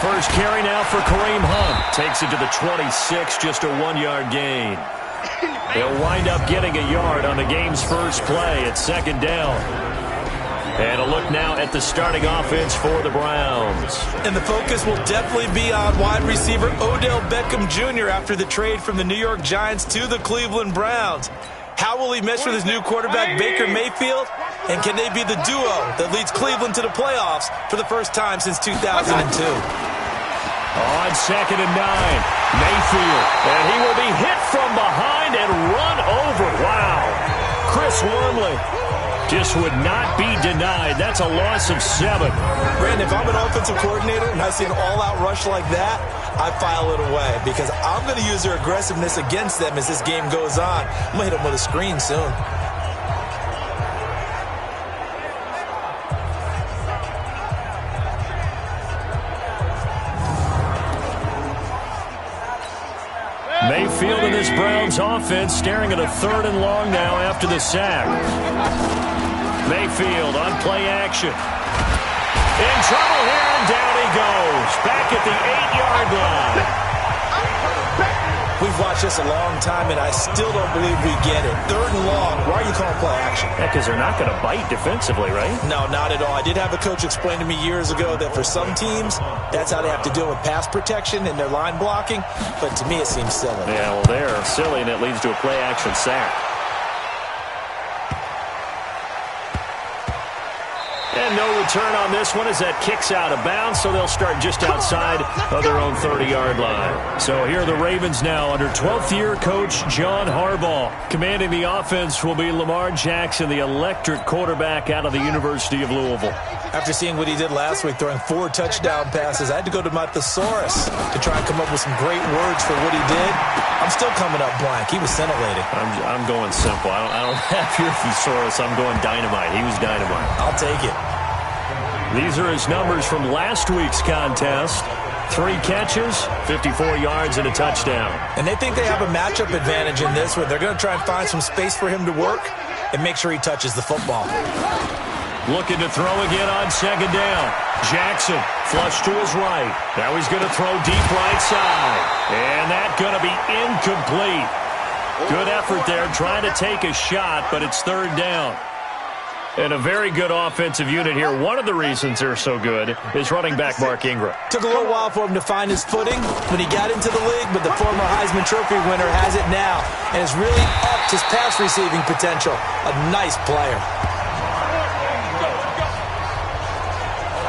first carry now for Kareem Hunt. Takes it to the 26, just a 1-yard gain. They'll wind up getting a yard on the game's first play at second down. And a look now at the starting offense for the Browns. And the focus will definitely be on wide receiver Odell Beckham Jr. after the trade from the New York Giants to the Cleveland Browns. How will he mesh with his new quarterback, Baker Mayfield? And can they be the duo that leads Cleveland to the playoffs for the first time since 2002? On second and 9, Mayfield. And he will be hit from behind and run over. Wow. Chris Wormley just would not be denied. That's a loss of 7. Brandon, if I'm an offensive coordinator and I see an all-out rush like that, I file it away because I'm going to use their aggressiveness against them as this game goes on. I'm going to hit them with a screen soon. Mayfield in this Browns offense staring at a 3rd and long now after the sack. Mayfield on play action. In trouble here, and down he goes. Back at the 8-yard line. We've watched this a long time, and I still don't believe we get it. 3rd and long. Why are you calling play action? Yeah, because they're not going to bite defensively, right? No, not at all. I did have a coach explain to me years ago that for some teams, that's how they have to deal with pass protection and their line blocking. But to me, it seems silly. Yeah, well, they're silly, and it leads to a play action sack. And no return on this one as that kicks out of bounds, so they'll start just outside of their own 30-yard line. So here are the Ravens now under 12th-year coach John Harbaugh. Commanding the offense will be Lamar Jackson, the electric quarterback out of the University of Louisville. After seeing what he did last week, throwing 4 touchdown passes, I had to go to my thesaurus to try and come up with some great words for what he did. I'm still coming up blank. He was scintillating. I'm going simple. I don't have your thesaurus. I'm going dynamite. He was dynamite. I'll take it. These are his numbers from last week's contest. 3 catches, 54 yards, and a touchdown. And they think they have a matchup advantage in this where they're going to try and find some space for him to work and make sure he touches the football. Looking to throw again on second down. Jackson flush to his right. Now he's going to throw deep right side. And that's going to be incomplete. Good effort there trying to take a shot, but it's 3rd down. And a very good offensive unit here. One of the reasons they're so good is running back Mark Ingram. Took a little while for him to find his footing when he got into the league, but the former Heisman Trophy winner has it now and has really upped his pass receiving potential. A nice player.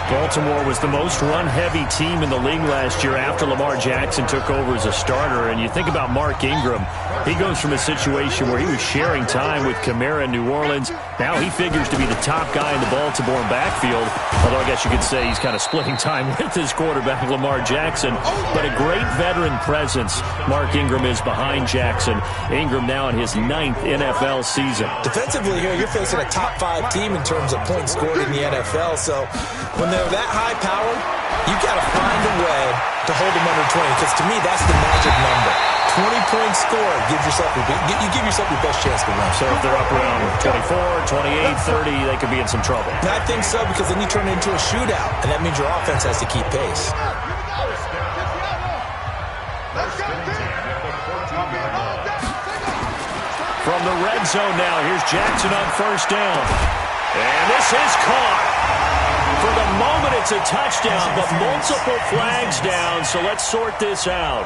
Baltimore was the most run-heavy team in the league last year after Lamar Jackson took over as a starter. And you think about Mark Ingram, he goes from a situation where he was sharing time with Kamara in New Orleans. Now he figures to be the top guy in the Baltimore backfield, although I guess you could say he's kind of splitting time with his quarterback, Lamar Jackson. But a great veteran presence Mark Ingram is behind Jackson. Ingram now in his 9th NFL season. Defensively here, you're facing a top 5 team in terms of points scored in the NFL. So when they're that high power, you've got to find a way to hold them under 20, because to me, that's the magic number. 20 points scored, you give yourself your best chance to win. So if they're up around 24, 28, 30, they could be in some trouble. And I think so, because then you turn it into a shootout, and that means your offense has to keep pace. From the red zone now, here's Jackson on 1st down. And this is caught. For the moment, it's a touchdown, but multiple flags down, so let's sort this out.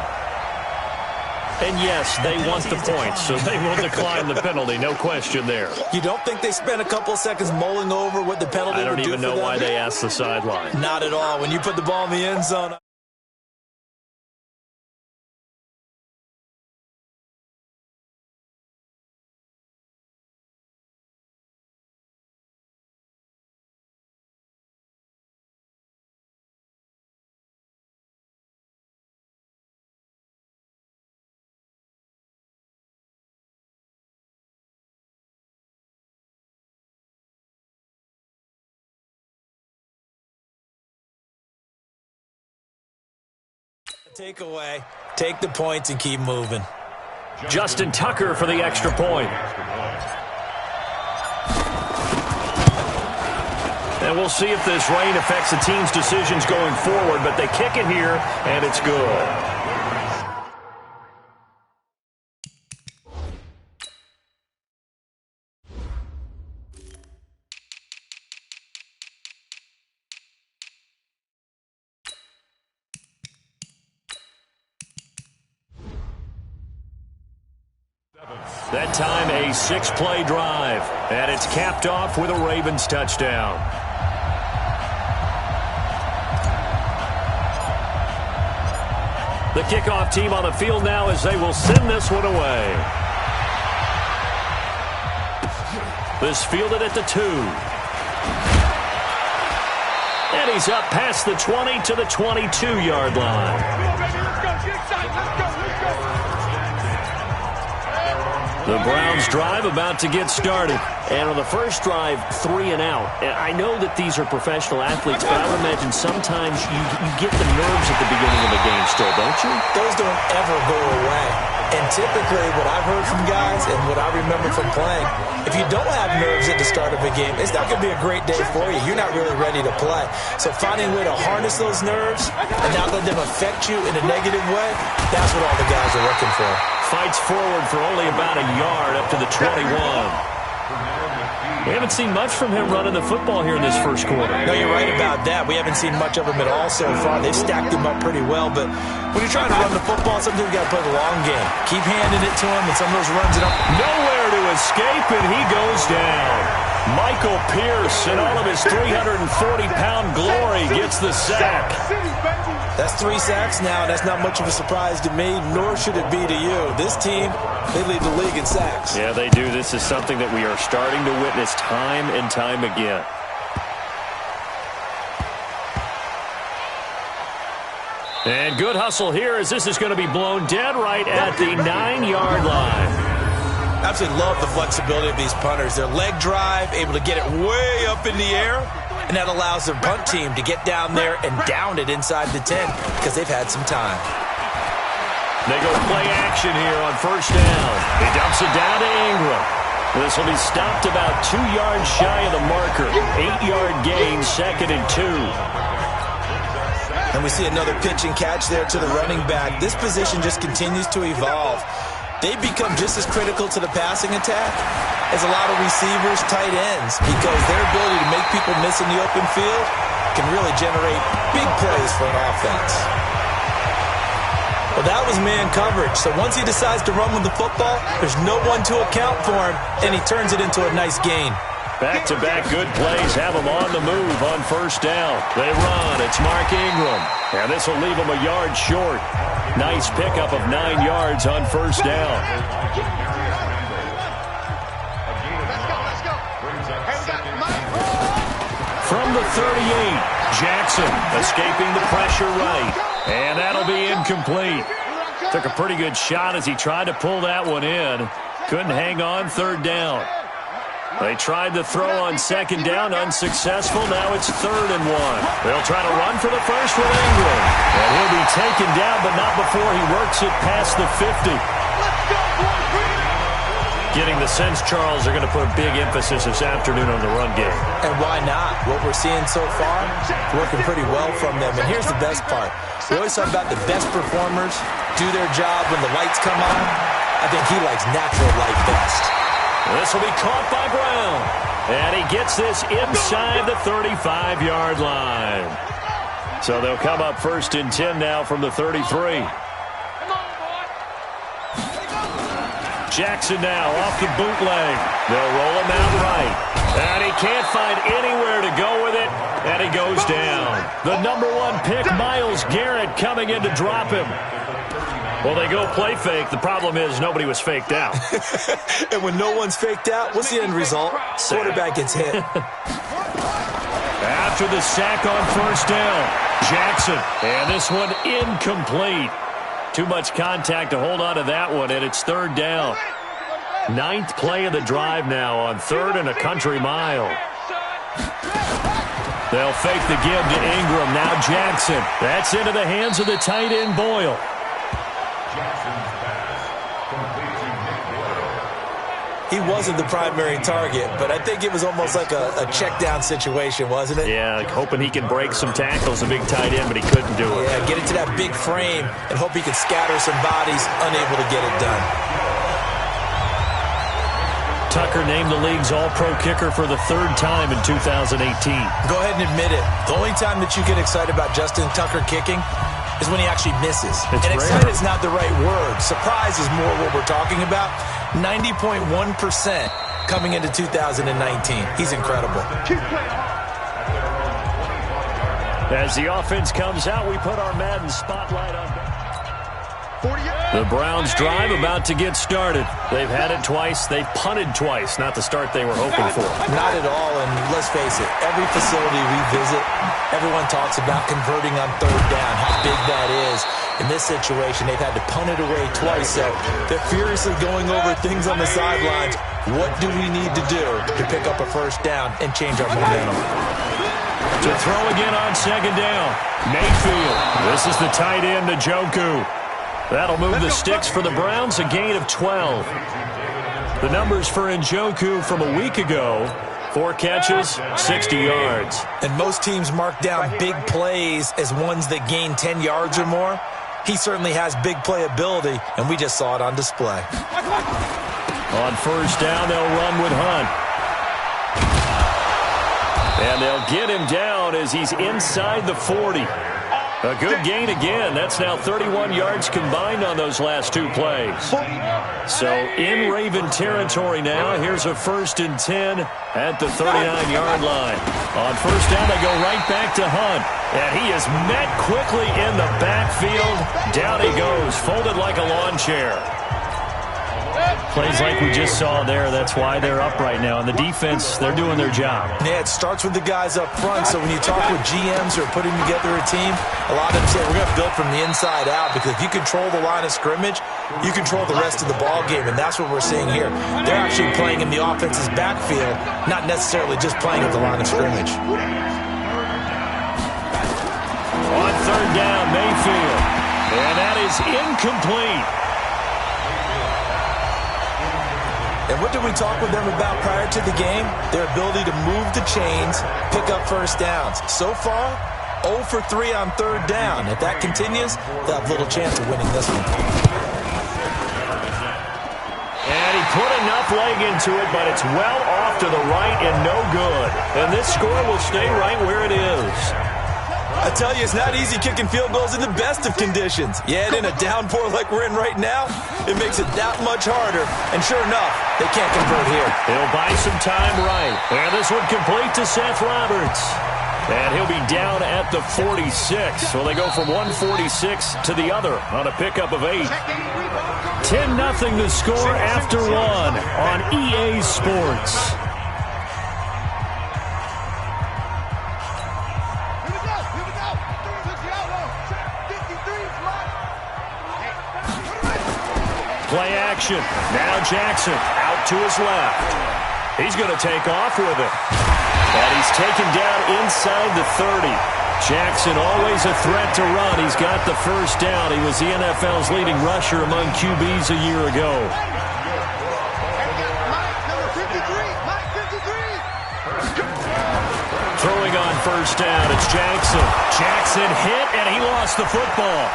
And yes, they want the points, so they will decline the penalty, no question there. You don't think they spent a couple seconds mulling over what the penalty would do for them? I don't even know why they asked the sideline. Not at all. When you put the ball in the end zone. Takeaway. Take the points and keep moving. Justin Tucker for the extra point. And we'll see if this rain affects the team's decisions going forward, but they kick it here, and it's good. That time a 6-play drive, and it's capped off with a Ravens touchdown. The kickoff team on the field now as they will send this one away. This fielded at the 2. And he's up past the 20 to the 22-yard line. The Browns drive about to get started. And on the first drive, 3 and out. And I know that these are professional athletes, but I would imagine sometimes you get the nerves at the beginning of a game still, don't you? Those don't ever go away. And typically what I've heard from guys and what I remember from playing, if you don't have nerves at the start of a game, it's not going to be a great day for you. You're not really ready to play. So finding a way to harness those nerves and not let them affect you in a negative way, that's what all the guys are looking for. Fights forward for only about a yard up to the 21. We haven't seen much from him running the football here in this first quarter. No, you're right about that. We haven't seen much of him at all so far. They've stacked him up pretty well, but when you're trying to run the football, sometimes you got to play the long game. Keep handing it to him, and some of those runs it up. Nowhere to escape, and he goes down. Michael Pierce, in all of his 340-pound glory, gets the sack. That's 3 sacks now. That's not much of a surprise to me, nor should it be to you. This team, they lead the league in sacks. Yeah, they do. This is something that we are starting to witness time and time again. And good hustle here as this is going to be blown dead right at the 9-yard line. Absolutely love the flexibility of these punters. Their leg drive, able to get it way up in the air, and that allows their punt team to get down there and down it inside the 10 because they've had some time. They go play action here on first down. He dumps it down to Ingram. This will be stopped about 2 yards shy of the marker. 8-yard gain, 2nd and 2. And we see another pitch and catch there to the running back. This position just continues to evolve. They become just as critical to the passing attack as a lot of receivers, tight ends, because their ability to make people miss in the open field can really generate big plays for an offense. Well, that was man coverage. So once he decides to run with the football, there's no one to account for him, and he turns it into a nice gain. Back-to-back good plays have them on the move on first down. They run. It's Mark Ingram. And this will leave them a yard short. Nice pickup of 9 yards on first down. From the 38, Jackson escaping the pressure right. And that'll be incomplete. Took a pretty good shot as he tried to pull that one in. Couldn't hang on 3rd down. They tried to throw on 2nd down, unsuccessful. Now it's 3rd and 1. They'll try to run for the first with Ingram. And he'll be taken down, but not before he works it past the 50. Getting the sense, Charles, they're going to put a big emphasis this afternoon on the run game. And why not? What we're seeing so far, working pretty well from them. And here's the best part. We always talk about the best performers do their job when the lights come on. I think he likes natural light best. This will be caught by Brown. And he gets this inside the 35-yard line. So they'll come up 1st and 10 now from the 33. Jackson now off the bootleg. They'll roll him out right. And he can't find anywhere to go with it. And he goes down. The number 1 pick, Myles Garrett, coming in to drop him. Well, they go play fake. The problem is nobody was faked out. And when no one's faked out, what's the end result? Quarterback gets hit. After the sack on first down, Jackson. And this one incomplete. Too much contact to hold on to that one, and it's 3rd down. 9th play of the drive now on 3rd and a country mile. They'll fake the give to Ingram. Now Jackson. That's into the hands of the tight end, Boyle. he wasn't the primary target, but I think it was almost like a check down situation, wasn't it? Yeah, like hoping he can break some tackles, a big tight end, but he couldn't do it. Yeah, get it to that big frame and hope he can scatter some bodies, unable to get it done. Tucker named the league's all-pro kicker for the third time in 2018. Go ahead and admit it. The only time that you get excited about Justin Tucker kicking is when he actually misses. It's and rare. excited is not the right word. Surprise is more what we're talking about. 90.1% coming into 2019. He's incredible. As the offense comes out, we put our Madden spotlight on. The Browns drive about to get started. They've had it twice. They've punted twice. Not the start they were hoping for. Not at all, and let's face it, every facility we visit, everyone talks about converting on third down, how big that is. In this situation, they've had to punt it away twice, so they're furiously going over things on the sidelines. What do we need to do to pick up a first down and change our momentum? To throw again on second down. Mayfield. This is the tight end, Njoku. That'll move the sticks for the Browns, a gain of 12. The numbers for Njoku from a week ago: 4 catches, 60 yards. And most teams mark down big plays as ones that gain 10 yards or more. He certainly has big playability, and we just saw it on display. On first down, they'll run with Hunt. And they'll get him down as he's inside the 40. A good gain again. That's now 31 yards combined on those last 2 plays. So in Raven territory now. Here's a 1st and 10 at the 39-yard line. On first down, they go right back to Hunt. And he is met quickly in the backfield. Down he goes, folded like a lawn chair. Plays like we just saw there. That's why they're up right now. And the defense, they're doing their job. Yeah, it starts with the guys up front. So when you talk with GMs who are putting together a team, a lot of them say we're going to build from the inside out, because if you control the line of scrimmage, you control the rest of the ball game, and that's what we're seeing here. They're actually playing in the offense's backfield, not necessarily just playing at the line of scrimmage. On third down, Mayfield. And that is incomplete. And what did we talk with them about prior to the game? Their ability to move the chains, pick up first downs. So far, 0 for 3 on third down. If that continues, they'll have little chance of winning this one. And he put enough leg into it, but it's well off to the right and no good. And this score will stay right where it is. I tell you, it's not easy kicking field goals in the best of conditions. Yet in a downpour like we're in right now, it makes it that much harder. And sure enough, they can't convert here. He'll buy some time right. And this one complete to Seth Roberts. And he'll be down at the 46. So they go from 146 to the other on a pickup of 8. 10-0 the score after 1 on EA Sports. Play action. Now Jackson out to his left. He's going to take off with it. And he's taken down inside the 30. Jackson always a threat to run. He's got the first down. He was the NFL's leading rusher among QBs a year ago. Throwing on first down, it's Jackson. Jackson hit, and he lost the football.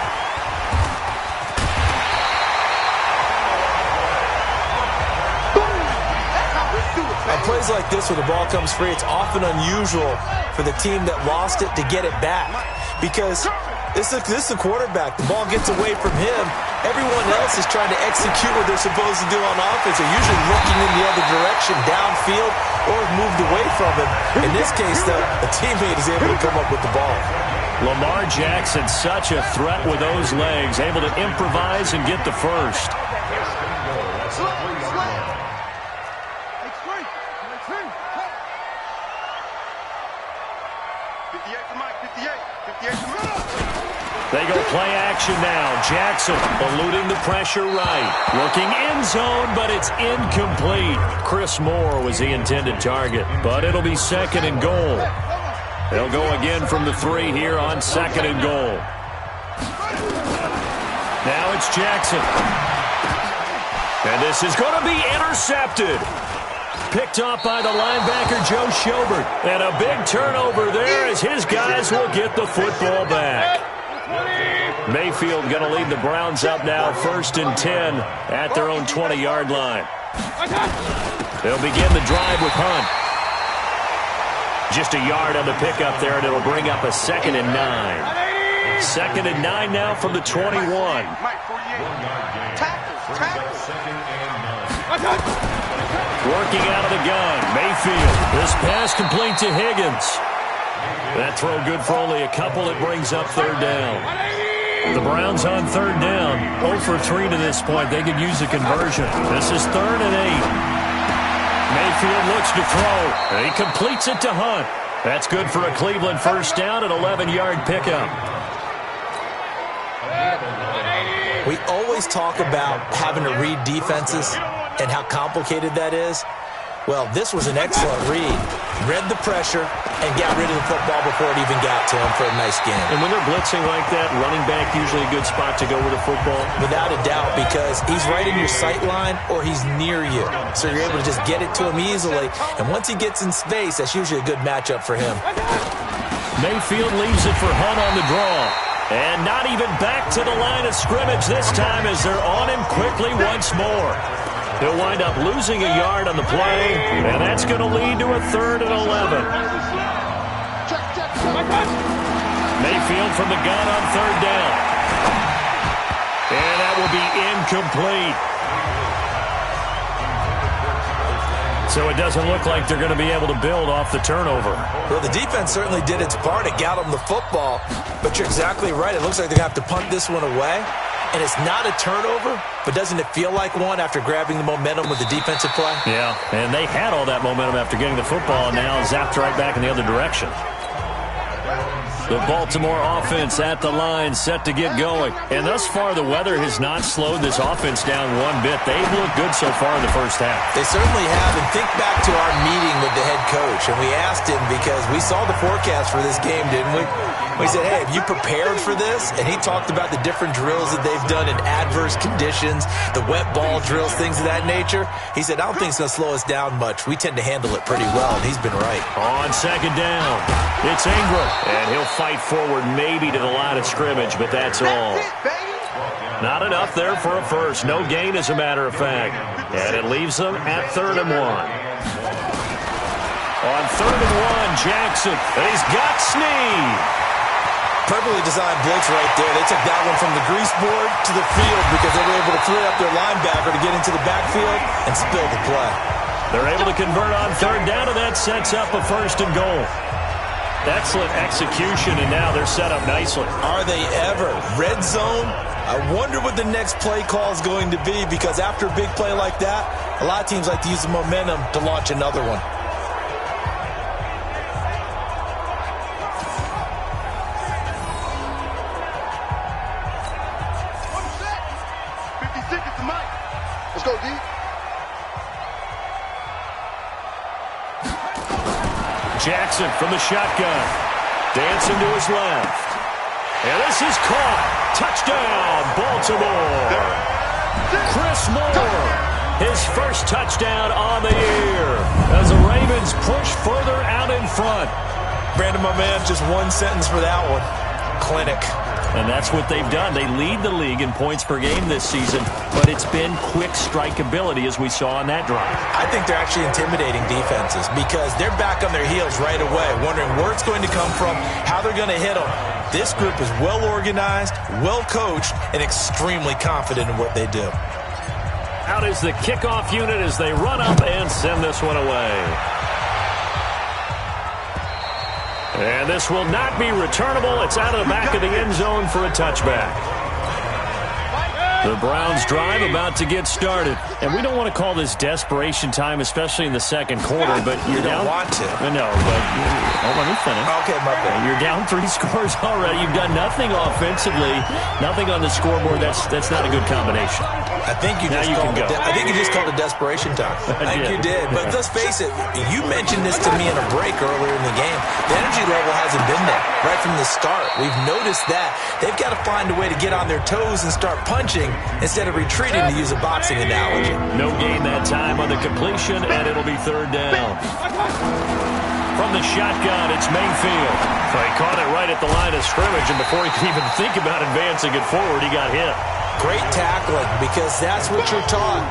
Plays like this where the ball comes free, it's often unusual for the team that lost it to get it back, because this is the quarterback. The ball gets away from him. Everyone else is trying to execute what they're supposed to do on offense. They're usually looking in the other direction, downfield, or moved away from him. In this case, though, a teammate is able to come up with the ball. Lamar Jackson, such a threat with those legs, able to improvise and get the first. They go play action now. Jackson eluding the pressure right. Looking end zone, but it's incomplete. Chris Moore was the intended target, but it'll be 2nd and goal. They'll go again from the 3 here on 2nd and goal. Now it's Jackson. And this is going to be intercepted. Picked off by the linebacker, Joe Schobert. And a big turnover there as his guys will get the football back. Mayfield going to lead the Browns up now, 1st and 10 at their own 20-yard line. They'll begin the drive with Hunt. Just a yard on the pickup there, and it'll bring up a 2nd and 9. 2nd and 9 now from the 21. Working out of the gun, Mayfield. This pass complete to Higgins. That throw good for only a couple. It brings up 3rd down. The Browns on 3rd down. 0 for 3 to this point. They could use a conversion. This is 3rd and 8. Mayfield looks to throw. And he completes it to Hunt. That's good for a Cleveland 1st down, an 11-yard pickup. We always talk about having to read defenses and how complicated that is. Well, this was an excellent read. Read the pressure and got rid of the football before it even got to him for a nice game. And when they're blitzing like that, running back usually a good spot to go with the football. Without a doubt, because he's right in your sight line or he's near you. So you're able to just get it to him easily. And once he gets in space, that's usually a good matchup for him. Mayfield leaves it for Hunt on the draw. And not even back to the line of scrimmage this time as they're on him quickly once more. He'll wind up losing a yard on the play, and that's going to lead to a 3rd and 11. Mayfield from the gun on 3rd down. And that will be incomplete. So it doesn't look like they're going to be able to build off the turnover. Well, the defense certainly did its part. It got them the football. But you're exactly right. It looks like they're going to have to punt this one away. And it's not a turnover, but doesn't it feel like one after grabbing the momentum with the defensive play? Yeah, and they had all that momentum after getting the football, and now zapped right back in the other direction. The Baltimore offense at the line, set to get going. And thus far, the weather has not slowed this offense down one bit. They've looked good so far in the 1st half. They certainly have. And think back to our meeting with the head coach. And we asked him, because we saw the forecast for this game, didn't we? We said, hey, have you prepared for this? And he talked about the different drills that they've done in adverse conditions, the wet ball drills, things of that nature. He said, I don't think it's going to slow us down much. We tend to handle it pretty well, and he's been right. On 2nd down, it's Ingram. And he'll fight forward maybe to the line of scrimmage, but that's all. Not enough there for a first. No gain, as a matter of fact. And it leaves them at 3rd and 1. On 3rd and 1, Jackson. And he's got Snead. Perfectly designed blitz right there. They took that one from the grease board to the field because they were able to free up their linebacker to get into the backfield and spill the play. They're able to convert on 3rd down, and that sets up a 1st and goal. Excellent execution, and now they're set up nicely. Are they ever? Red zone? I wonder what the next play call is going to be, because after a big play like that, a lot of teams like to use the momentum to launch another one. Let's go, D. Jackson from the shotgun. Dancing to his left. And this is caught. Touchdown, Baltimore. Chris Moore, his first touchdown on the year as the Ravens push further out in front. Brandon, my man, just one sentence for that one. Clinic. And that's what they've done. They lead the league in points per game this season, but it's been quick strikeability as we saw on that drive. I think they're actually intimidating defenses because they're back on their heels right away, wondering where it's going to come from, how they're going to hit them. This group is well organized, well coached, and extremely confident in what they do. Out is the kickoff unit as they run up and send this one away. And this will not be returnable. It's out of the back of the end zone for a touchback. The Browns drive about to get started. And we don't want to call this desperation time, especially in the second quarter, but you're down. You don't want to. No, but let me finish. Okay, my bad. You're down 3 scores already. You've done nothing offensively, nothing on the scoreboard. That's not a good combination. I think you just called it desperation time. I think you did. But let's face it, you mentioned this to me in a break earlier in the game. The energy level hasn't been there right from the start. We've noticed that. They've got to find a way to get on their toes and start punching. instead of retreating, to use a boxing analogy. No gain that time on the completion, and it'll be third down. From the shotgun, it's Mayfield. So he caught it right at the line of scrimmage, and before he could even think about advancing it forward, he got hit. Great tackling, because that's what you're taught.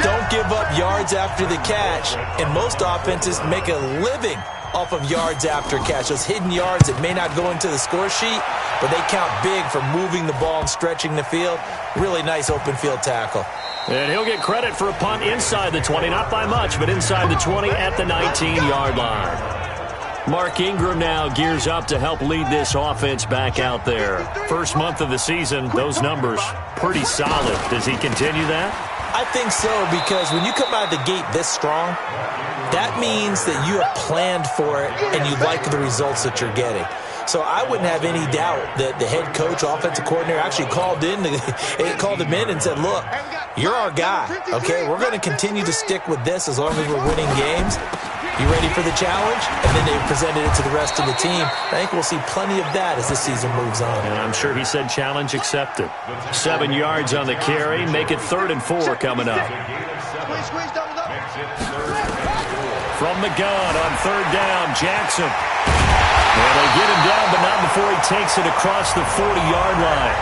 Don't give up yards after the catch. And most offenses make a living off of yards after catch. Those hidden yards that may not go into the score sheet, but they count big for moving the ball and stretching the field. Really nice open field tackle. And he'll get credit for a punt inside the 20. Not by much, but inside the 20 at the 19-yard line. Mark Ingram now gears up to help lead this offense back out there. First month of the season, those numbers pretty solid. Does he continue that? I think so, because when you come out of the gate this strong, that means that you have planned for it and you like the results that you're getting. So I wouldn't have any doubt that the head coach, offensive coordinator, actually called him in and said, look, you're our guy, okay? We're going to continue to stick with this as long as we're winning games. You ready for the challenge? And then they presented it to the rest of the team. I think we'll see plenty of that as the season moves on. And I'm sure he said challenge accepted. 7 yards on the carry. Make it 3rd and 4 coming up. From the gun on 3rd down, Jackson. And they get him down, but not before he takes it across the 40-yard line.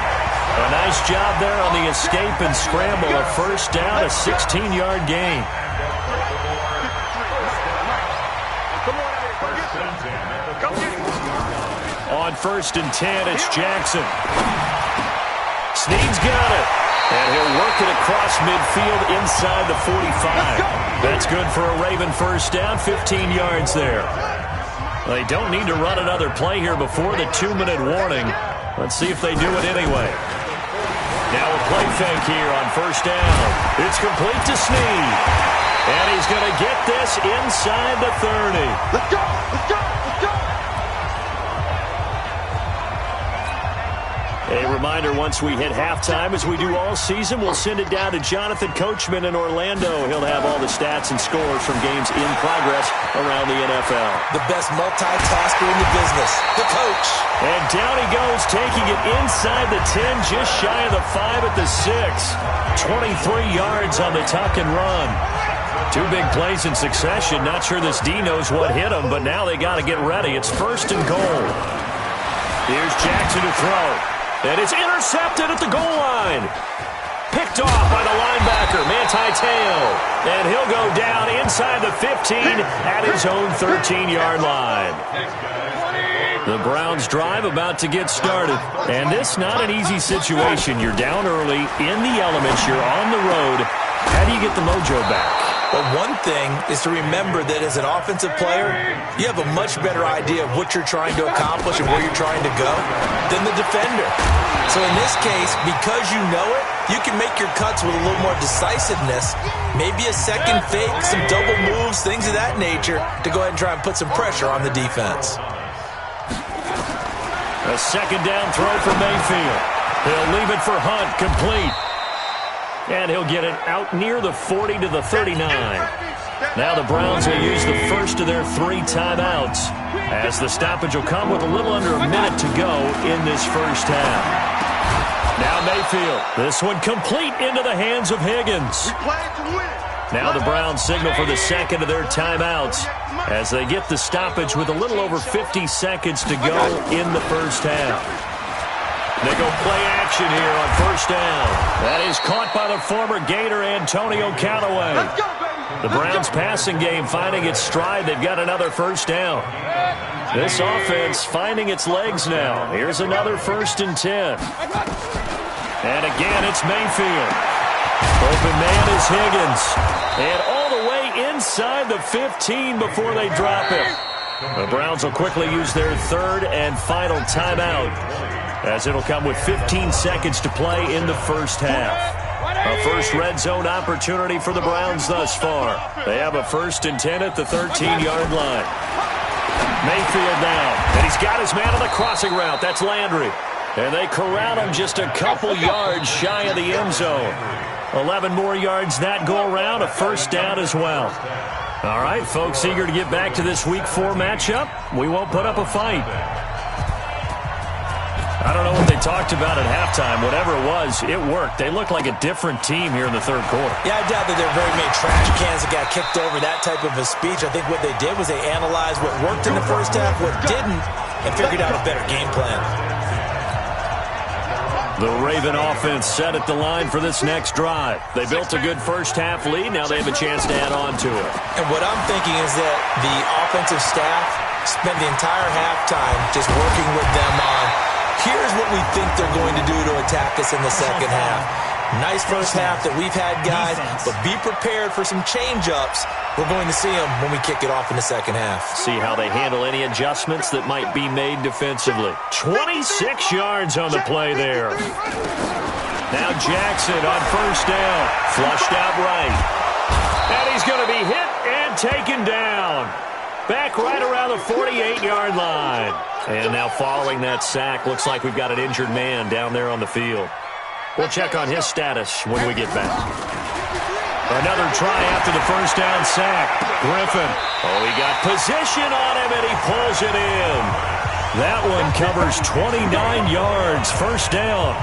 A nice job there on the escape and scramble. A first down, a 16-yard gain. On 1st and 10, it's Jackson. Snead's got it. And he'll work it across midfield inside the 45. That's good for a Raven first down, 15 yards there. They don't need to run another play here before the 2-minute warning. Let's see if they do it anyway. Now a play fake here on 1st down. It's complete to Snead. And he's going to get this inside the 30. Let's go! Let's go! Let's go! A reminder, once we hit halftime, as we do all season, we'll send it down to Jonathan Coachman in Orlando. He'll have all the stats and scores from games in progress around the NFL. The best multitasker in the business, the coach. And down he goes, taking it inside the 10, just shy of the 5 at the 6. 23 yards on the tuck and run. 2 big plays in succession. Not sure this D knows what hit him, but now they got to get ready. It's 1st and goal. Here's Jackson to throw. And it's intercepted at the goal line. Picked off by the linebacker, Manti Te'o. And he'll go down inside the 15 at his own 13-yard line. The Browns drive about to get started. And this not an easy situation. You're down early, in the elements, you're on the road. How do you get the mojo back? Well, one thing is to remember that as an offensive player, you have a much better idea of what you're trying to accomplish and where you're trying to go than the defender. So in this case, because you know it, you can make your cuts with a little more decisiveness, maybe a second fake, some double moves, things of that nature, to go ahead and try and put some pressure on the defense. A 2nd down throw for Mayfield. He'll leave it for Hunt, complete. And he'll get it out near the 40 to the 39. Now the Browns will use the first of their 3 timeouts, as the stoppage will come with a little under a minute to go in this first half. Now Mayfield. This one complete into the hands of Higgins. Now the Browns signal for the 2nd of their timeouts as they get the stoppage with a little over 50 seconds to go in the first half. Nickel play action here on 1st down. That is caught by the former Gator Antonio Callaway. The Browns passing game finding its stride. They've got another 1st down. This offense finding its legs now. Here's another 1st and 10. And again, it's Mayfield. Open man is Higgins. And all the way inside the 15 before they drop him. The Browns will quickly use their 3rd and final timeout, as it'll come with 15 seconds to play in the first half. A first red zone opportunity for the Browns thus far. They have a 1st and 10 at the 13-yard line. Mayfield now, and he's got his man on the crossing route. That's Landry. And they corral him just a couple yards shy of the end zone. 11 more yards that go around, a 1st down as well. All right, folks, eager to get back to this Week 4 matchup. We won't put up a fight. I don't know what they talked about at halftime. Whatever it was, it worked. They looked like a different team here in the third quarter. Yeah, I doubt that there are very many trash cans that got kicked over, that type of a speech. I think what they did was they analyzed what worked in the first half, what didn't, and figured out a better game plan. The Raven offense set at the line for this next drive. They built a good first-half lead. Now they have a chance to add on to it. And what I'm thinking is that the offensive staff spent the entire halftime just working with them on, here's what we think they're going to do to attack us in the second half. Nice first half that we've had, guys, but be prepared for some change-ups. We're going to see them when we kick it off in the second half. See how they handle any adjustments that might be made defensively. 26 yards on the play there. Now Jackson on first down. Flushed out right. And he's going to be hit and taken down. Back right around the 48-yard line. And now following that sack, looks like we've got an injured man down there on the field. We'll check on his status when we get back. Another try after the first down sack. Griffin. Oh, he got position on him, and he pulls it in. That one covers 29 yards. First down.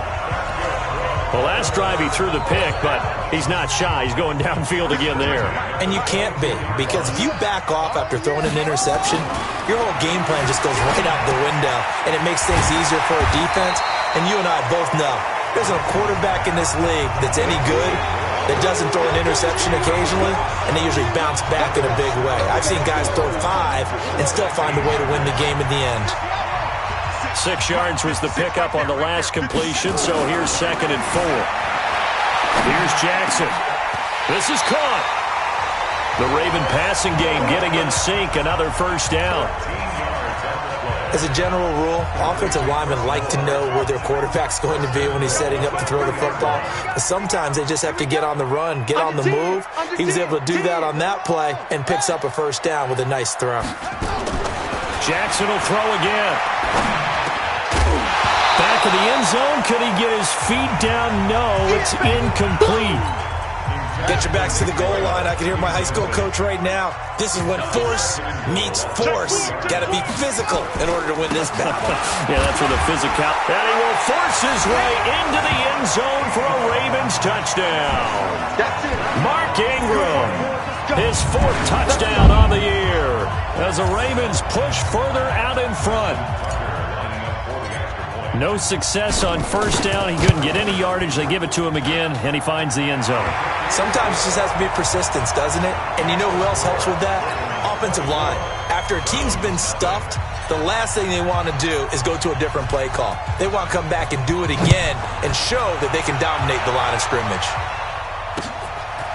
The last drive he threw the pick, but he's not shy. He's going downfield again there. And you can't be, because if you back off after throwing an interception, your whole game plan just goes right out the window, and it makes things easier for a defense. And you and I both know there's a quarterback in this league that's any good that doesn't throw an interception occasionally, and they usually bounce back in a big way. I've seen guys throw 5 and still find a way to win the game in the end. 6 yards was the pickup on the last completion, so here's 2nd and 4. Here's Jackson. This is caught. The Raven passing game getting in sync, another first down. As a general rule, offensive linemen like to know where their quarterback's going to be when he's setting up to throw the football. But sometimes they just have to get on the run, get on the move. He was able to do that on that play and picks up a first down with a nice throw. Jackson will throw again. Back of the end zone. Could he get his feet down? No, it's incomplete. Get your backs to the goal line. I can hear my high school coach right now. This is when force meets force. Got to be physical in order to win this battle. Yeah, that's where the physical. And he will force his way into the end zone for a Ravens touchdown. Mark Ingram, his 4th touchdown on the year as the Ravens push further out in front. No success on first down. He couldn't get any yardage. They give it to him again, and he finds the end zone. Sometimes it just has to be persistence, doesn't it? And you know who else helps with that? Offensive line. After a team's been stuffed, the last thing they want to do is go to a different play call. They want to come back and do it again and show that they can dominate the line of scrimmage.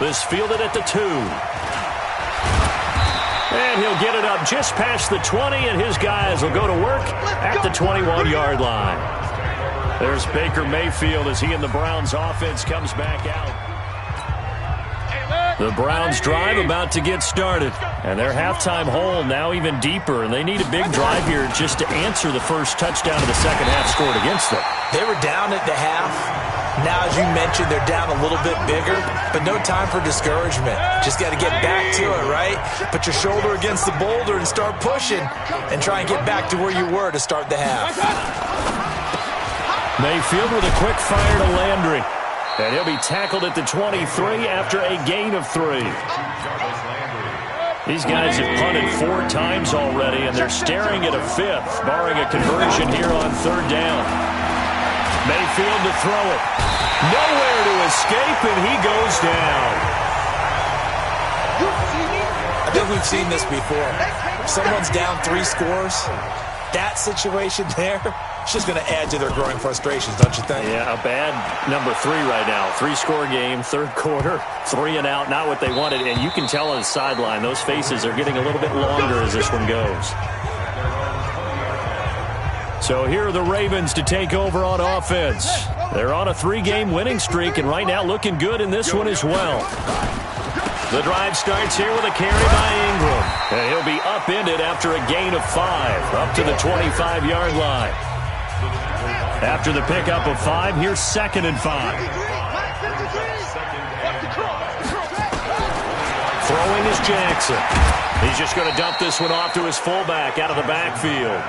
This fielded at the 2. And he'll get it up just past the 20, and his guys will go to work at the 21-yard line. There's Baker Mayfield as he and the Browns offense comes back out. The Browns drive about to get started, and their halftime hole now even deeper, and they need a big drive here just to answer the first touchdown of the second half scored against them. They were down at the half. Now, as you mentioned, they're down a little bit bigger, but no time for discouragement. Just got to get back to it, right? Put your shoulder against the boulder and start pushing and try and get back to where you were to start the half. Mayfield with a quick fire to Landry. And he'll be tackled at the 23 after a gain of 3. These guys have punted 4 times already, and they're staring at a 5th, barring a conversion here on 3rd down. Mayfield to throw it. Nowhere to escape, and he goes down. I think we've seen this before. If someone's down 3 scores, that situation there, it's just going to add to their growing frustrations, don't you think? Yeah, a bad number 3 right now. 3-score game, 3rd quarter, 3 and out, not what they wanted. And you can tell on the sideline, those faces are getting a little bit longer as this one goes. So here are the Ravens to take over on offense. They're on a 3-game winning streak, and right now looking good in this one as well. The drive starts here with a carry by Ingram. And he'll be upended after a gain of 5, up to the 25-yard line. After the pickup of 5, here's 2nd and 5. Throwing is Jackson. He's just going to dump this one off to his fullback out of the backfield.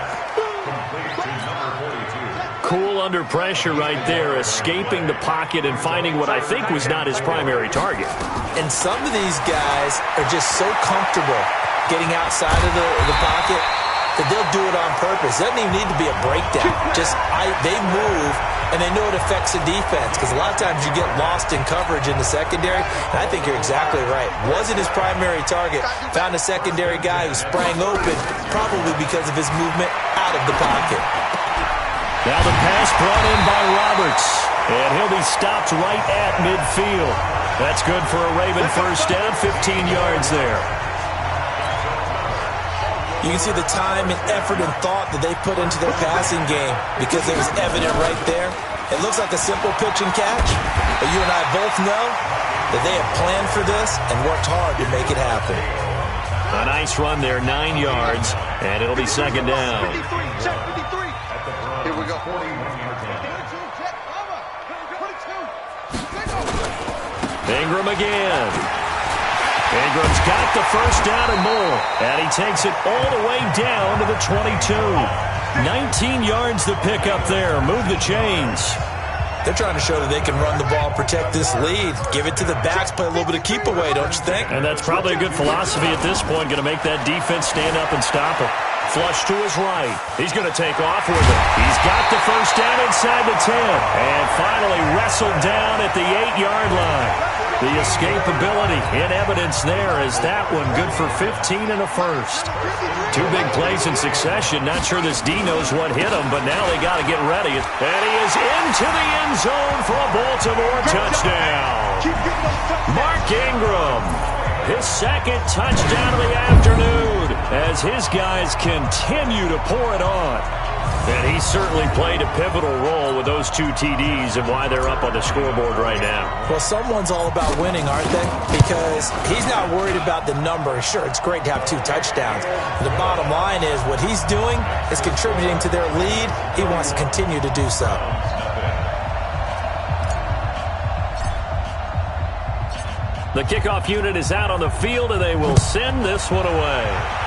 cool under pressure right there, escaping the pocket and finding what I think was not his primary target. And some of these guys are just so comfortable getting outside of the pocket that they'll do it on purpose. It doesn't even need to be a breakdown. They move, and they know it affects the defense, because a lot of times you get lost in coverage in the secondary, and I think you're exactly right. Wasn't his primary target. Found a secondary guy who sprang open, probably because of his movement out of the pocket. Now the pass brought in by Roberts, and he'll be stopped right at midfield. That's good for a Raven first down, 15 yards there. You can see the time and effort and thought that they put into their passing game, because it was evident right there. It looks like a simple pitch and catch, but you and I both know that they have planned for this and worked hard to make it happen. A nice run there, 9 yards, and it'll be second down. Here we go. Ingram again. Ingram's got the first down and more, and he takes it all the way down to the 22. 19 yards to pick up there. Move the chains. They're trying to show that they can run the ball, protect this lead, give it to the backs, play a little bit of keep away, don't you think? And that's probably a good philosophy at this point, going to make that defense stand up and stop it. Flush to his right. He's going to take off with it. He's got the first down inside the 10. And finally wrestled down at the 8-yard line. The escapability in evidence there as that one good for 15 and a first. 2 big plays in succession. Not sure this D knows what hit him, but now they got to get ready. And he is into the end zone for a Baltimore touchdown. Mark Ingram, his second touchdown of the afternoon as his guys continue to pour it on. And he certainly played a pivotal role with those 2 TDs and why they're up on the scoreboard right now. Well, someone's all about winning, aren't they? Because he's not worried about the number. Sure, it's great to have 2 touchdowns. But the bottom line is what he's doing is contributing to their lead. He wants to continue to do so. The kickoff unit is out on the field, and they will send this one away.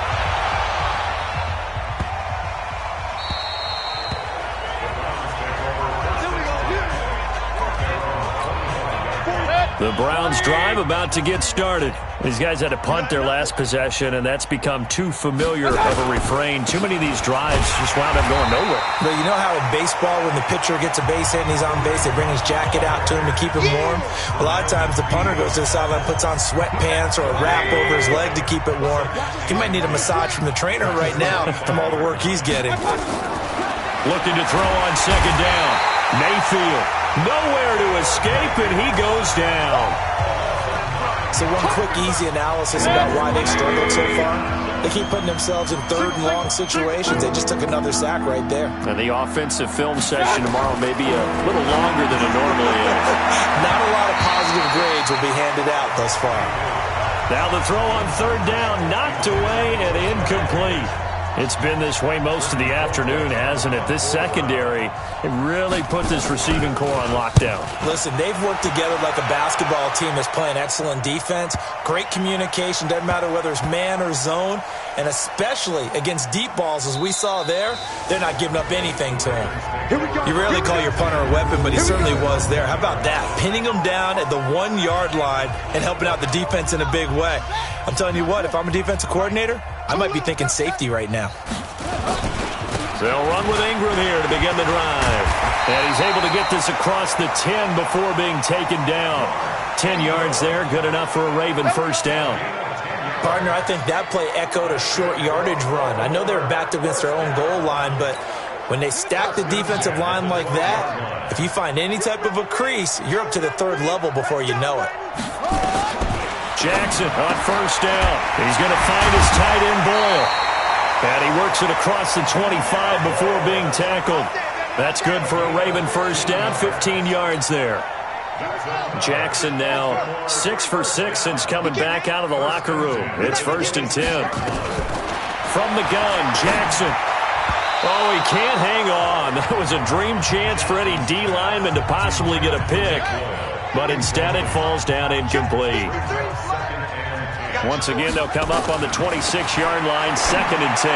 The Browns drive about to get started. These guys had to punt their last possession, and that's become too familiar of a refrain. Too many of these drives just wound up going nowhere. But you know how in baseball, when the pitcher gets a base hit and he's on base, they bring his jacket out to him to keep him warm? A lot of times the punter goes to the sideline, puts on sweatpants or a wrap over his leg to keep it warm. He might need a massage from the trainer right now from all the work he's getting. Looking to throw on second down. Mayfield. Nowhere to escape, and he goes down. So one quick, easy analysis about why they've struggled so far. They keep putting themselves in third and long situations. They just took another sack right there. And the offensive film session tomorrow may be a little longer than it normally is. Not a lot of positive grades will be handed out thus far. Now the throw on third down, knocked away and incomplete. It's been this way most of the afternoon, hasn't it? This secondary, it really put this receiving core on lockdown. Listen, they've worked together like a basketball team that's playing excellent defense. Great communication, doesn't matter whether it's man or zone. And especially against deep balls, as we saw there, they're not giving up anything to him. You rarely call your punter a weapon, but he certainly was there. How about that? Pinning him down at the 1-yard line and helping out the defense in a big way. I'm telling you what, if I'm a defensive coordinator, I might be thinking safety right now. They'll run with Ingram here to begin the drive. And he's able to get this across the 10 before being taken down. 10 yards there, good enough for a Raven first down. Partner, I think that play echoed a short yardage run. I know they were backed against their own goal line, but when they stack the defensive line like that, if you find any type of a crease, you're up to the third level before you know it. Jackson on first down. He's going to find his tight end Bull. And he works it across the 25 before being tackled. That's good for a Raven first down, 15 yards there. Jackson now 6 for 6 since coming back out of the locker room. It's 1st and 10. From the gun, Jackson. Oh, he can't hang on. That was a dream chance for any D lineman to possibly get a pick. But instead it falls down incomplete. Once again, they'll come up on the 26-yard line, 2nd and 10.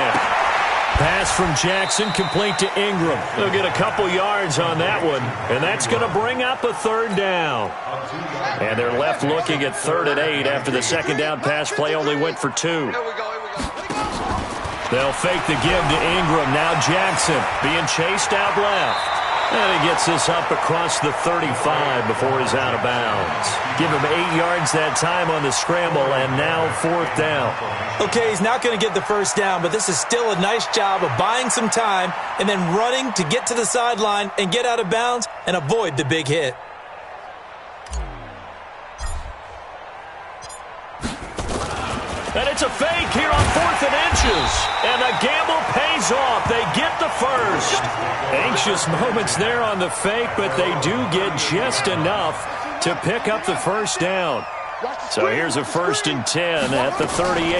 Pass from Jackson, complete to Ingram. They'll get a couple yards on that one, and that's going to bring up a third down. And they're left looking at 3rd and 8 after the second down pass play only went for 2. They'll fake the give to Ingram. Now Jackson being chased out left. And he gets this up across the 35 before he's out of bounds. Give him 8 yards that time on the scramble, and now 4th down. Okay, he's not going to get the first down, but this is still a nice job of buying some time and then running to get to the sideline and get out of bounds and avoid the big hit. And it's a fake here on 4th and inches. And the gamble pays off. They get the first. Anxious moments there on the fake, but they do get just enough to pick up the first down. So here's a 1st and 10 at the 38.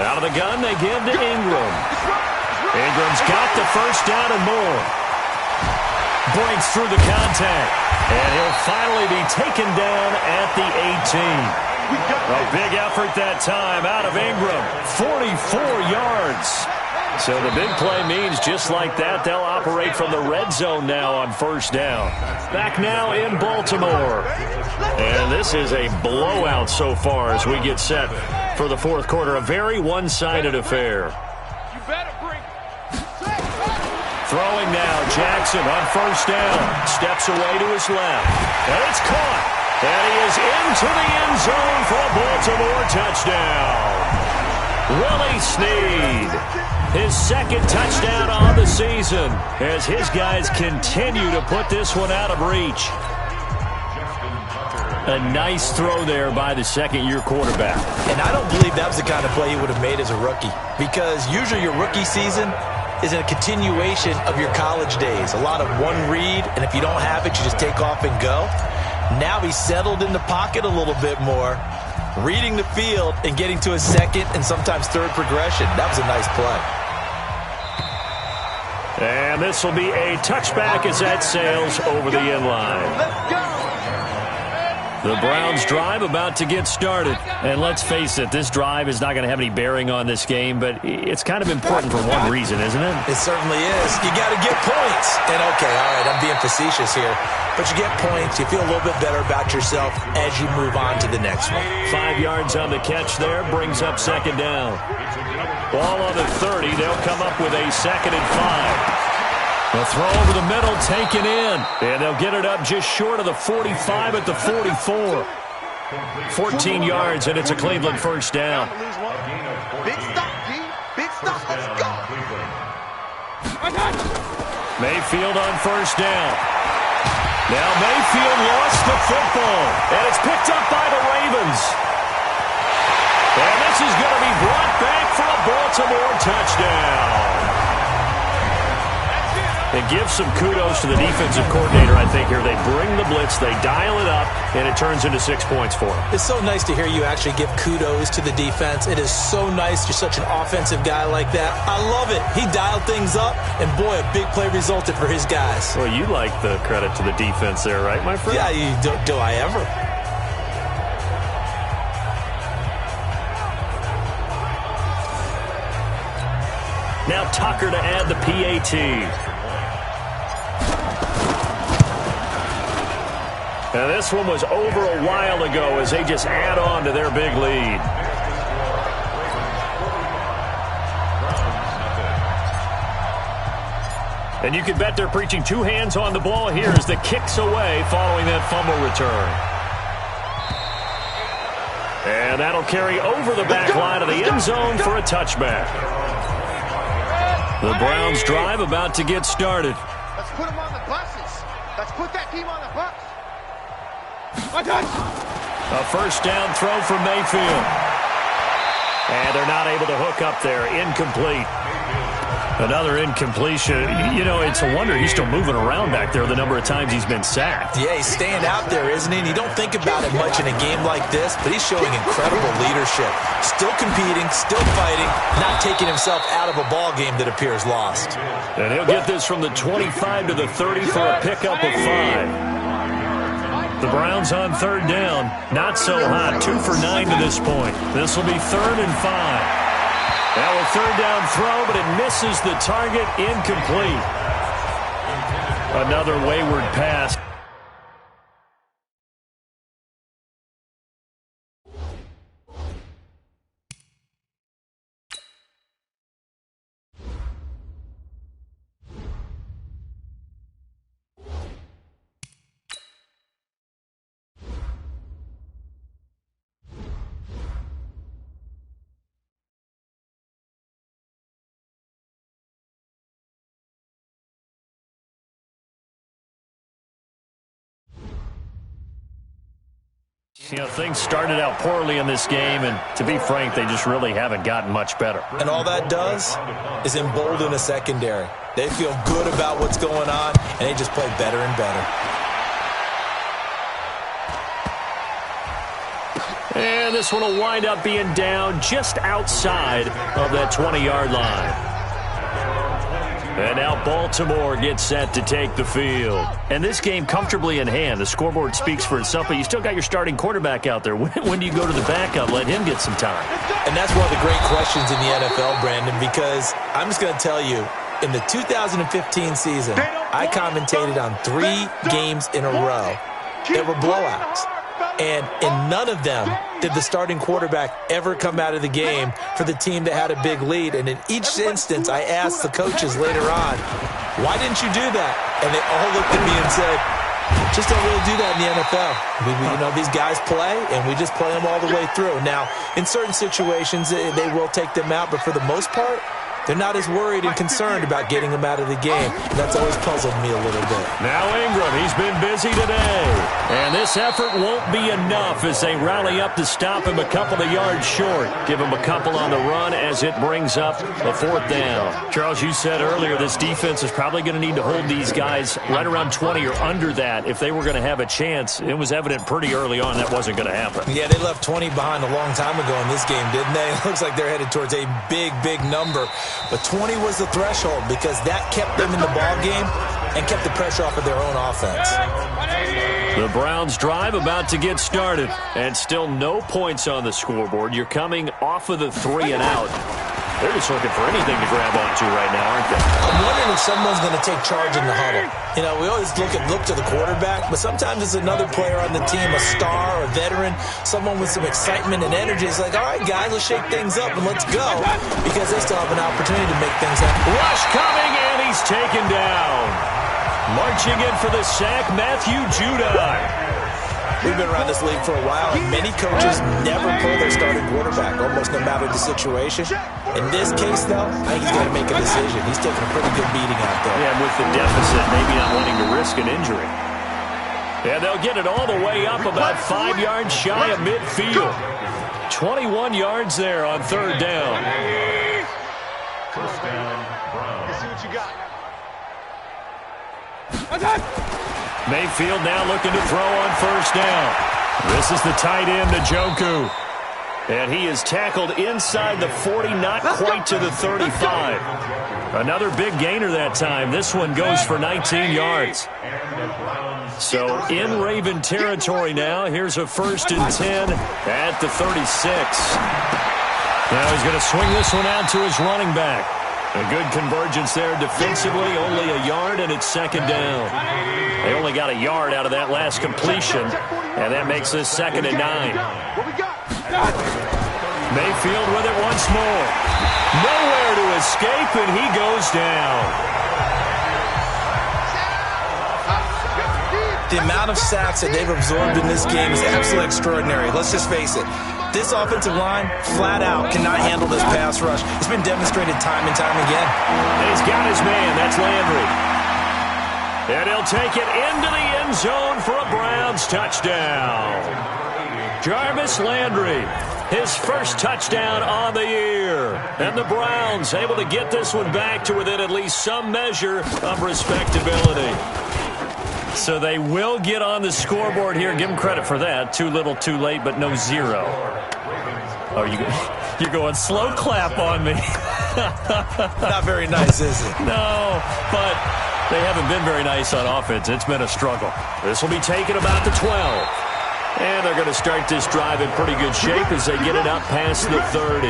Out of the gun, they give to Ingram. Ingram's got the first down and more. Breaks through the contact. And he'll finally be taken down at the 18. A big effort that time out of Ingram. 44 yards. So the big play means just like that, they'll operate from the red zone now on 1st down. Back now in Baltimore. And this is a blowout so far as we get set for the 4th quarter. A very one-sided affair. Throwing now, Jackson on 1st down. Steps away to his left. And it's caught. And he is into the end zone for a Baltimore touchdown. Willie Snead, his 2nd touchdown on the season as his guys continue to put this one out of reach. A nice throw there by the 2nd-year quarterback. And I don't believe that was the kind of play he would have made as a rookie, because usually your rookie season is a continuation of your college days. A lot of one read, and if you don't have it, you just take off and go. Now he's settled in the pocket a little bit more, reading the field and getting to his 2nd and sometimes 3rd progression. That was a nice play. And this will be a touchback as that sails over the end line. The Browns drive about to get started. And let's face it, this drive is not going to have any bearing on this game, but it's kind of important for one reason, isn't it? It certainly is. You got to get points. And okay, all right, I'm being facetious here. But you get points, you feel a little bit better about yourself as you move on to the next one. 5 yards on the catch there, brings up 2nd down. Ball on the 30, they'll come up with a 2nd and 5. The throw over the middle, taken in. And they'll get it up just short of the 45 at the 44. 14 yards, and it's a Cleveland 1st down. Big stop, G. Big stop. Let's go. Mayfield on 1st down. Now Mayfield lost the football, and it's picked up by the Ravens. And this is going to be brought back for a Baltimore touchdown. And give some kudos to the defensive coordinator, I think, here. They bring the blitz, they dial it up, and it turns into 6 points for them. It's so nice to hear you actually give kudos to the defense. It is so nice you're such an offensive guy like that. I love it. He dialed things up, and boy, a big play resulted for his guys. Well, you like the credit to the defense there, right, my friend? Yeah, do I ever? Now Tucker to add the PAT. Now this one was over a while ago as they just add on to their big lead. And you can bet they're preaching 2 hands on the ball here as the kick's away following that fumble return. And that'll carry over the back line of the end zone for a touchback. The Browns drive about to get started. Let's put them on the buses. Let's put that team on the bus. A 1st down throw for Mayfield. And they're not able to hook up there. Incomplete. Another incompletion. You know, it's a wonder he's still moving around back there the number of times he's been sacked. Yeah, he's staying out there, isn't he? And you don't think about it much in a game like this, but he's showing incredible leadership. Still competing, still fighting, not taking himself out of a ball game that appears lost. And he'll get this from the 25 to the 30 for a pickup of 5. The Browns on 3rd down. Not so hot. 2 for 9 to this point. This will be 3rd and 5. Now a third down throw, but it misses the target, incomplete. Another wayward pass. You know, things started out poorly in this game, and to be frank, they just really haven't gotten much better. And all that does is embolden a secondary. They feel good about what's going on, and they just play better and better. And this one will wind up being down just outside of that 20-yard line. And now Baltimore gets set to take the field. And this game comfortably in hand. The scoreboard speaks for itself, but you still got your starting quarterback out there. When do you go to the backup? Let him get some time. And that's one of the great questions in the NFL, Brandon, because I'm just going to tell you, in the 2015 season, I commentated on 3 games in a row that were blowouts. And in none of them did the starting quarterback ever come out of the game for the team that had a big lead. And in each instance, I asked the coaches later on, why didn't you do that? And they all looked at me and said, just don't really do that in the NFL. You know, these guys play, and we just play them all the way through. Now, in certain situations, they will take them out, but for the most part, they're not as worried and concerned about getting him out of the game. And that's always puzzled me a little bit. Now Ingram, he's been busy today. And this effort won't be enough as they rally up to stop him a couple of yards short. Give him a couple on the run as it brings up a 4th down. Charles, you said earlier this defense is probably going to need to hold these guys right around 20 or under that if they were going to have a chance. It was evident pretty early on that wasn't going to happen. Yeah, they left 20 behind a long time ago in this game, didn't they? It looks like they're headed towards a big, big number. But 20 was the threshold because that kept them in the ball game and kept the pressure off of their own offense. The Browns drive about to get started, and still no points on the scoreboard. You're coming off of the 3 and out. They're just looking for anything to grab onto right now, aren't they? I'm wondering if someone's going to take charge in the huddle. You know, we always look to the quarterback, but sometimes it's another player on the team, a star, a veteran, someone with some excitement and energy. It's like, all right, guys, let's shake things up and let's go, because they still have an opportunity to make things happen. Rush coming, and he's taken down. Marching in for the sack, Matthew Judon. We've been around this league for a while, and many coaches never pull their starting quarterback, almost no matter the situation. In this case, though, I think he's got to make a decision. He's taking a pretty good beating out there. Yeah, with the deficit, maybe not wanting to risk an injury. Yeah, they'll get it all the way up about 5 yards shy of midfield. 21 yards there on 3rd down. First down, Browns. Let's see what you got. Mayfield now looking to throw on 1st down. This is the tight end, Njoku. And he is tackled inside the 40, not quite to the 35. Another big gainer that time. This one goes for 19 yards. So in Raven territory now. Here's a 1st and 10 at the 36. Now he's going to swing this one out to his running back. A good convergence there defensively, only a yard, and it's 2nd down. They only got a yard out of that last completion, and that makes this 2nd and 9. Mayfield with it once more. Nowhere to escape, and he goes down. The amount of sacks that they've absorbed in this game is absolutely extraordinary. Let's just face it. This offensive line, flat out, cannot handle this pass rush. It's been demonstrated time and time again. And he's got his man. That's Landry. And he'll take it into the end zone for a Browns touchdown. Jarvis Landry, his 1st touchdown on the year. And the Browns able to get this one back to within at least some measure of respectability. So they will get on the scoreboard here. Give them credit for that. Too little, too late, but no 0. Oh, you're going slow clap on me. Not very nice, is it? No, but they haven't been very nice on offense. It's been a struggle. This will be taken about the 12. And they're going to start this drive in pretty good shape as they get it up past the 30.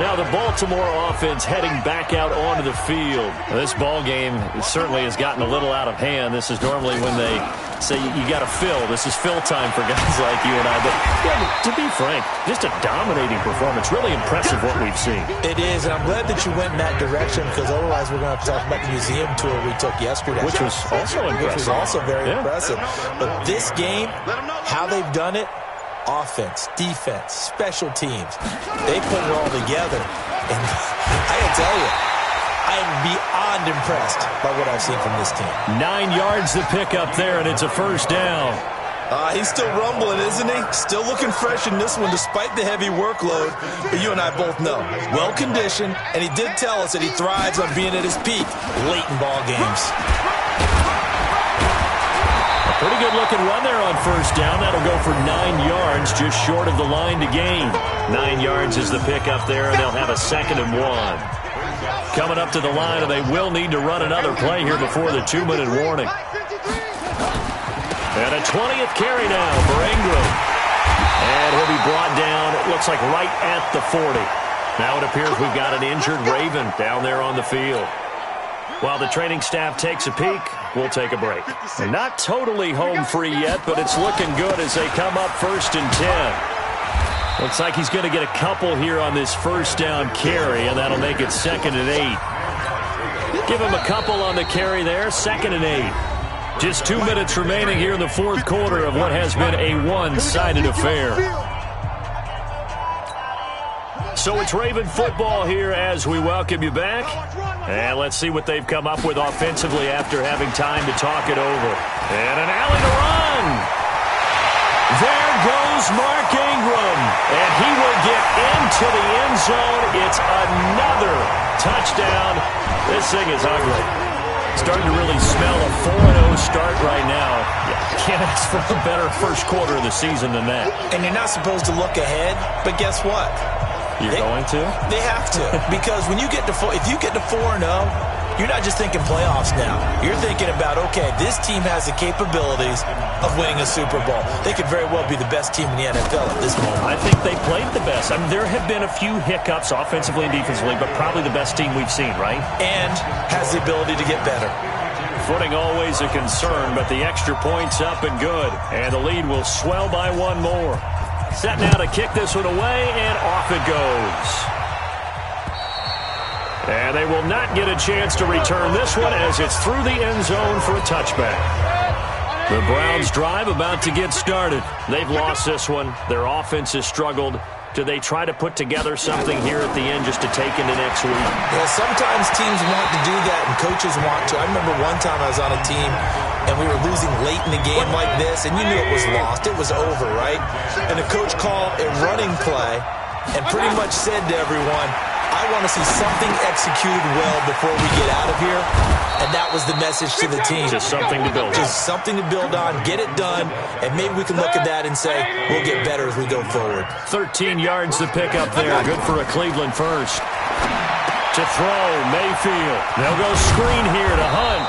Now the Baltimore offense heading back out onto the field. This ball game certainly has gotten a little out of hand. This is normally when they say you got to fill. This is fill time for guys like you and I. But yeah, to be frank, just a dominating performance. Really impressive what we've seen. It is, and I'm glad that you went in that direction, because otherwise we're going to have to talk about the museum tour we took yesterday. Which was also impressive. Which was also very impressive. But this game, how they've done it, offense, defense, special teams, they put it all together. And I can tell you, I am beyond impressed by what I've seen from this team. 9 yards to pick up there, and it's a first down. He's still rumbling, isn't he? Still looking fresh in this one despite the heavy workload. But you and I both know, well-conditioned, and he did tell us that he thrives on being at his peak late in ball games. Pretty good looking run there on first down. That'll go for 9 yards, just short of the line to gain. 9 yards is the pick up there, and they'll have a 2nd and 1. Coming up to the line, and they will need to run another play here before the 2-minute warning. And a 20th carry now for Ingram. And he'll be brought down, it looks like right at the 40. Now it appears we've got an injured Raven down there on the field. While the training staff takes a peek, we'll take a break. They're not totally home free yet, but it's looking good as they come up 1st and 10. Looks like he's going to get a couple here on this first down carry, and that'll make it 2nd and 8. Give him a couple on the carry there, 2nd and 8. Just 2 minutes remaining here in the 4th quarter of what has been a one-sided affair. So it's Raven football here as we welcome you back. And let's see what they've come up with offensively after having time to talk it over. And an alley to run. There goes Mark Ingram. And he will get into the end zone. It's another touchdown. This thing is ugly. Starting to really smell a 4-0 start right now. Can't ask for a better first quarter of the season than that. And you're not supposed to look ahead, but guess what? You're going to? They have to. Because when you get to if you get to 4-0, you're not just thinking playoffs now. You're thinking about, okay, this team has the capabilities of winning a Super Bowl. They could very well be the best team in the NFL at this moment. I think they played the best. I mean, there have been a few hiccups offensively and defensively, but probably the best team we've seen, right? And has the ability to get better. Footing always a concern, but the extra point's up and good. And the lead will swell by 1 more. Set now to kick this one away, and off it goes. And they will not get a chance to return this one as it's through the end zone for a touchback. The Browns drive about to get started. They've lost this one. Their offense has struggled. Do they try to put together something here at the end just to take into next week? Yeah, sometimes teams want to do that and coaches want to. I remember one time I was on a team and we were losing late in the game like this, and you knew it was lost. It was over, right? And the coach called a running play and pretty much said to everyone, I want to see something executed well before we get out of here. And that was the message to the team. Just something to build on. Just something to build on, get it done, and maybe we can look at that and say, we'll get better as we go forward. 13 yards to pick up there. Good for a Cleveland first. To throw, Mayfield. They'll go screen here to Hunt.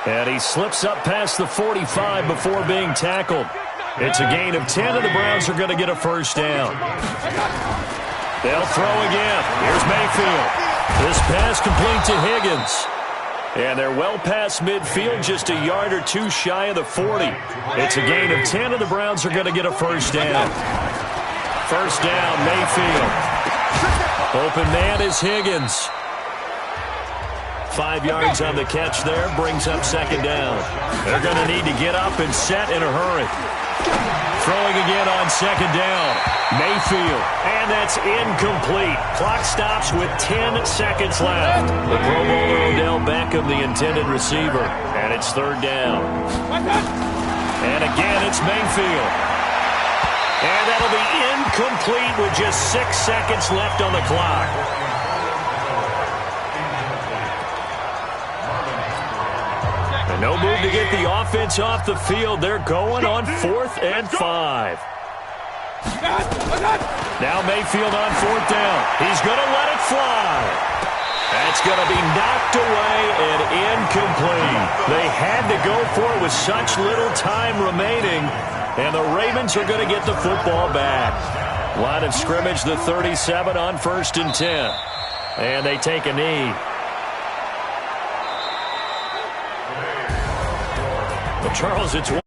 And he slips up past the 45 before being tackled. It's a gain of 10, and the Browns are going to get a first down. They'll throw again. Here's Mayfield. This pass complete to Higgins. And they're well past midfield, just a yard or two shy of the 40. It's a gain of 10, and the Browns are going to get a first down. First down, Mayfield. Open man is Higgins. 5 yards on the catch there, brings up second down. They're going to need to get up and set in a hurry. Throwing again on second down. Mayfield, and that's incomplete. Clock stops with 10 seconds left. The Pro Bowler Odell Beckham, the intended receiver, and it's third down. And again, it's Mayfield. And that'll be incomplete with just 6 seconds left on the clock. And no move to get the offense off the field. They're going on 4th and 5. Now Mayfield on 4th down. He's going to let it fly. That's going to be knocked away and incomplete. They had to go for it with such little time remaining, and the Ravens are going to get the football back. Line of scrimmage, the 37 on 1st and 10. And they take a knee. Well, Charles, it's